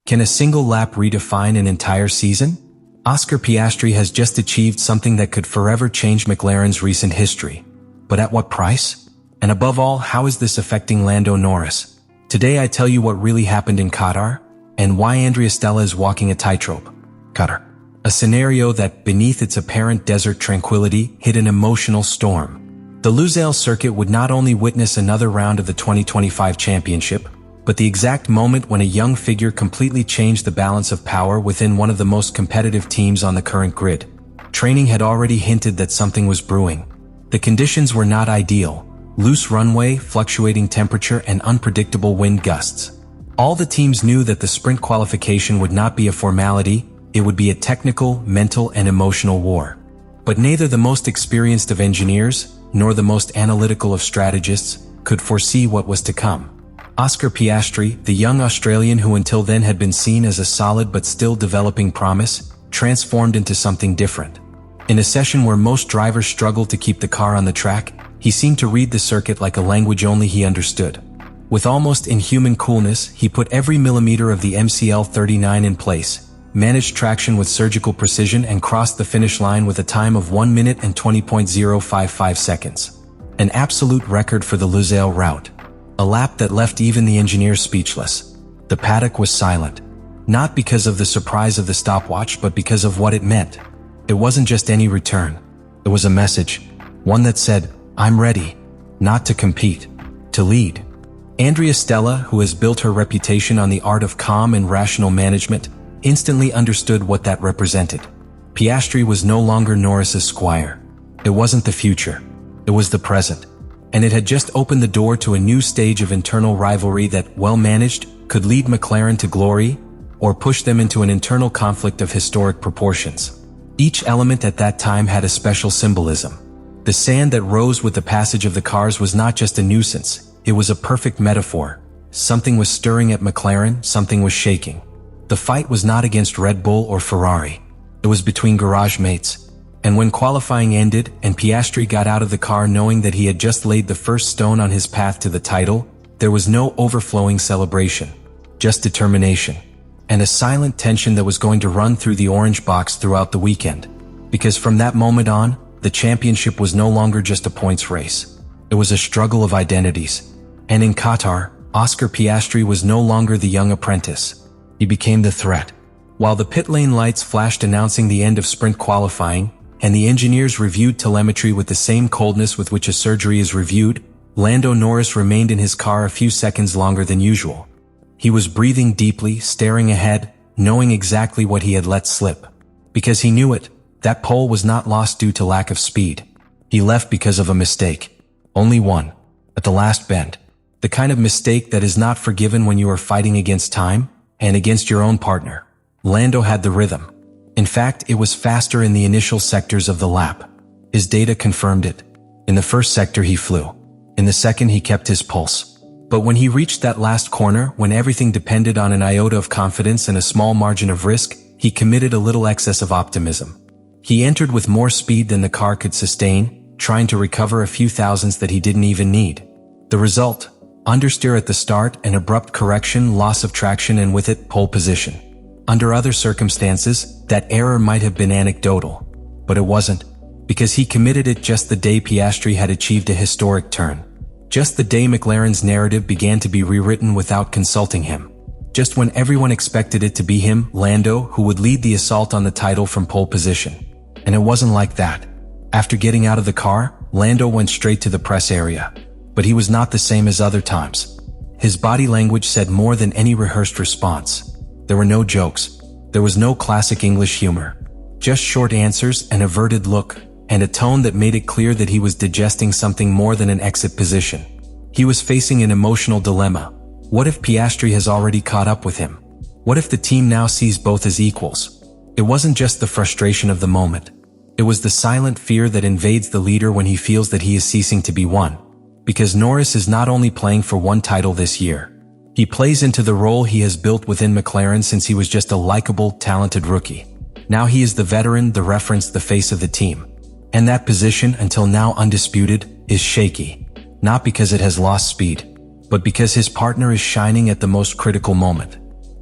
Can a single lap redefine an entire season? Oscar Piastri has just achieved something that could forever change McLaren's recent history. But at what price? And above all, how is this affecting Lando Norris? Today I tell you what really happened in Qatar, and why Andrea Stella is walking a tightrope. Qatar. A scenario that, beneath its apparent desert tranquility, hid an emotional storm. The Lusail circuit would not only witness another round of the 2025 championship, but the exact moment when a young figure completely changed the balance of power within one of the most competitive teams on the current grid. Training had already hinted that something was brewing. The conditions were not ideal: loose runway, fluctuating temperature, and unpredictable wind gusts. All the teams knew that the sprint qualification would not be a formality, it would be a technical, mental, and emotional war. But neither the most experienced of engineers, nor the most analytical of strategists, could foresee what was to come. Oscar Piastri, the young Australian who until then had been seen as a solid but still developing promise, transformed into something different. In a session where most drivers struggled to keep the car on the track, he seemed to read the circuit like a language only he understood. With almost inhuman coolness, he put every millimeter of the MCL39 in place, managed traction with surgical precision, and crossed the finish line with a time of 1 minute and 20.055 seconds. An absolute record for the Lusail route. A lap that left even the engineers speechless. The paddock was silent. Not because of the surprise of the stopwatch, but because of what it meant. It wasn't just any return. It was a message. One that said, "I'm ready. Not to compete. To lead." Andrea Stella, who has built her reputation on the art of calm and rational management, instantly understood what that represented. Piastri was no longer Norris's squire. It wasn't the future. It was the present. And it had just opened the door to a new stage of internal rivalry that, well managed, could lead McLaren to glory, or push them into an internal conflict of historic proportions. Each element at that time had a special symbolism. The sand that rose with the passage of the cars was not just a nuisance, it was a perfect metaphor. Something was stirring at McLaren, something was shaking. The fight was not against Red Bull or Ferrari. It was between garage mates. And when qualifying ended and Piastri got out of the car knowing that he had just laid the first stone on his path to the title, there was no overflowing celebration, just determination, and a silent tension that was going to run through the orange box throughout the weekend. Because from that moment on, the championship was no longer just a points race. It was a struggle of identities. And in Qatar, Oscar Piastri was no longer the young apprentice. He became the threat. While the pit lane lights flashed announcing the end of sprint qualifying, and the engineers reviewed telemetry with the same coldness with which a surgery is reviewed, Lando Norris remained in his car a few seconds longer than usual. He was breathing deeply, staring ahead, knowing exactly what he had let slip. Because he knew it, that pole was not lost due to lack of speed. He left because of a mistake. Only one. At the last bend. The kind of mistake that is not forgiven when you are fighting against time, and against your own partner. Lando had the rhythm. In fact, it was faster in the initial sectors of the lap. His data confirmed it. In the first sector he flew. In the second he kept his pulse. But when he reached that last corner, when everything depended on an iota of confidence and a small margin of risk, he committed a little excess of optimism. He entered with more speed than the car could sustain, trying to recover a few thousandths that he didn't even need. The result? Understeer at the start, an abrupt correction, loss of traction, and with it, pole position. Under other circumstances, that error might have been anecdotal. But it wasn't, because he committed it just the day Piastri had achieved a historic turn. Just the day McLaren's narrative began to be rewritten without consulting him. Just when everyone expected it to be him, Lando, who would lead the assault on the title from pole position. And it wasn't like that. After getting out of the car, Lando went straight to the press area. But he was not the same as other times. His body language said more than any rehearsed response. There were no jokes. There was no classic English humor. Just short answers, an averted look, and a tone that made it clear that he was digesting something more than an exit position. He was facing an emotional dilemma. What if Piastri has already caught up with him? What if the team now sees both as equals? It wasn't just the frustration of the moment. It was the silent fear that invades the leader when he feels that he is ceasing to be one. Because Norris is not only playing for one title this year. He plays into the role he has built within McLaren since he was just a likable, talented rookie. Now he is the veteran, the reference, the face of the team. And that position, until now undisputed, is shaky. Not because it has lost speed, but because his partner is shining at the most critical moment.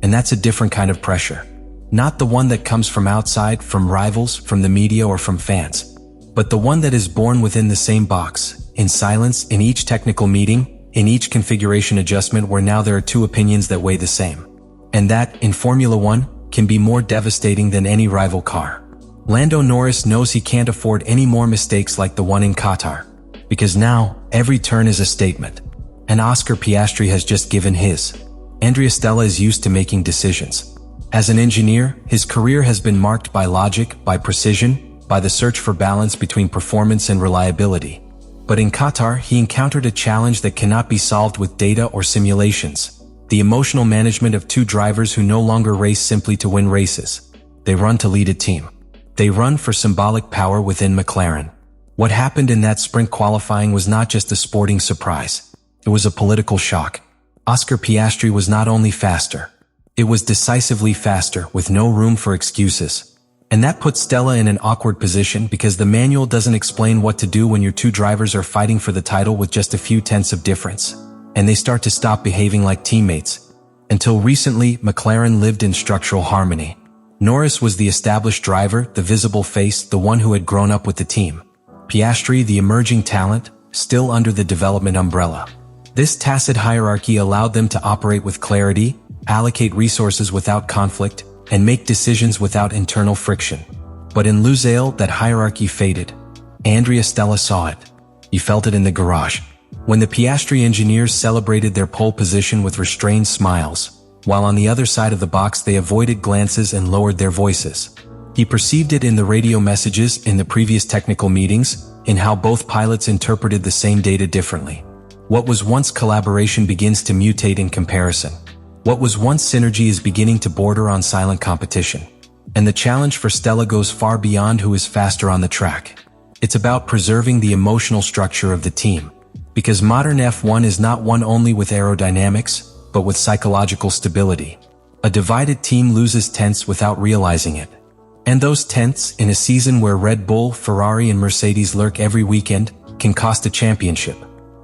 And that's a different kind of pressure. Not the one that comes from outside, from rivals, from the media, or from fans, but the one that is born within the same box, in silence, in each technical meeting, in each configuration adjustment where now there are two opinions that weigh the same. And that, in Formula One, can be more devastating than any rival car. Lando Norris knows he can't afford any more mistakes like the one in Qatar, because now, every turn is a statement. And Oscar Piastri has just given his. Andrea Stella is used to making decisions. As an engineer, his career has been marked by logic, by precision, by the search for balance between performance and reliability. But in Qatar, he encountered a challenge that cannot be solved with data or simulations. The emotional management of two drivers who no longer race simply to win races. They run to lead a team. They run for symbolic power within McLaren. What happened in that sprint qualifying was not just a sporting surprise. It was a political shock. Oscar Piastri was not only faster. It was decisively faster, with no room for excuses. And that put Stella in an awkward position because the manual doesn't explain what to do when your two drivers are fighting for the title with just a few tenths of difference. And they start to stop behaving like teammates. Until recently, McLaren lived in structural harmony. Norris was the established driver, the visible face, the one who had grown up with the team. Piastri, the emerging talent, still under the development umbrella. This tacit hierarchy allowed them to operate with clarity, allocate resources without conflict, and make decisions without internal friction. But in Lusail, that hierarchy faded. Andrea Stella saw it. He felt it in the garage. When the Piastri engineers celebrated their pole position with restrained smiles, while on the other side of the box they avoided glances and lowered their voices. He perceived it in the radio messages, in the previous technical meetings, in how both pilots interpreted the same data differently. What was once collaboration begins to mutate in comparison. What was once synergy is beginning to border on silent competition. And the challenge for Stella goes far beyond who is faster on the track. It's about preserving the emotional structure of the team. Because modern F1 is not one only with aerodynamics, but with psychological stability. A divided team loses tenths without realizing it. And those tenths, in a season where Red Bull, Ferrari, and Mercedes lurk every weekend, can cost a championship.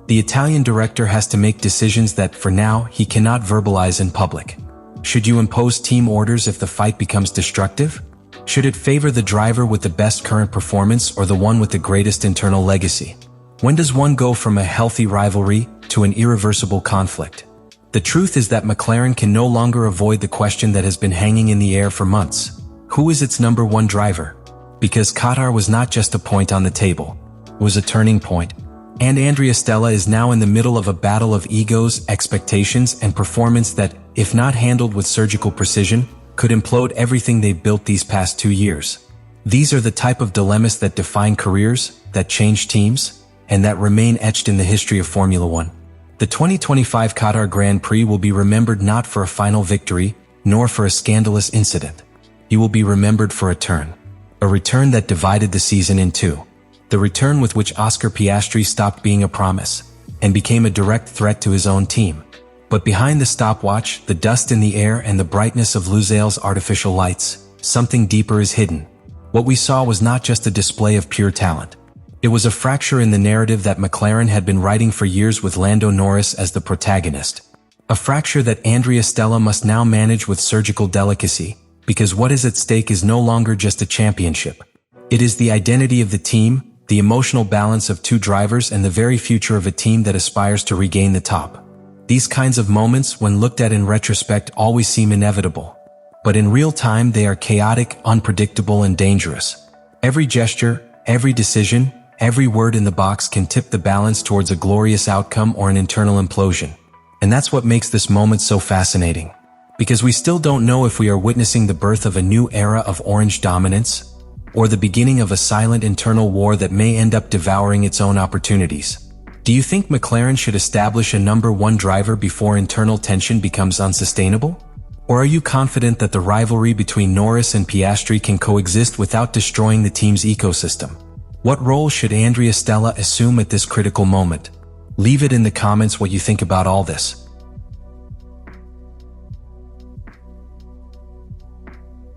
The Italian director has to make decisions that, for now, he cannot verbalize in public. Should you impose team orders if the fight becomes destructive? Should it favor the driver with the best current performance or the one with the greatest internal legacy? When does one go from a healthy rivalry to an irreversible conflict? The truth is that McLaren can no longer avoid the question that has been hanging in the air for months. Who is its number one driver? Because Qatar was not just a point on the table. It was a turning point. And Andrea Stella is now in the middle of a battle of egos, expectations, and performance that, if not handled with surgical precision, could implode everything they've built these past 2 years. These are the type of dilemmas that define careers, that change teams, and that remain etched in the history of Formula One. The 2025 Qatar Grand Prix will be remembered not for a final victory, nor for a scandalous incident. It will be remembered for a turn. A return that divided the season in two. The return with which Oscar Piastri stopped being a promise and became a direct threat to his own team. But behind the stopwatch, the dust in the air, and the brightness of Lusail's artificial lights, something deeper is hidden. What we saw was not just a display of pure talent. It was a fracture in the narrative that McLaren had been writing for years with Lando Norris as the protagonist. A fracture that Andrea Stella must now manage with surgical delicacy, because what is at stake is no longer just a championship. It is the identity of the team, the emotional balance of two drivers, and the very future of a team that aspires to regain the top. These kinds of moments, when looked at in retrospect, always seem inevitable. But in real time, they are chaotic, unpredictable, and dangerous. Every gesture, every decision, every word in the box can tip the balance towards a glorious outcome or an internal implosion. And that's what makes this moment so fascinating. Because we still don't know if we are witnessing the birth of a new era of orange dominance, or the beginning of a silent internal war that may end up devouring its own opportunities. Do you think McLaren should establish a number one driver before internal tension becomes unsustainable? Or are you confident that the rivalry between Norris and Piastri can coexist without destroying the team's ecosystem? What role should Andrea Stella assume at this critical moment? Leave it in the comments what you think about all this.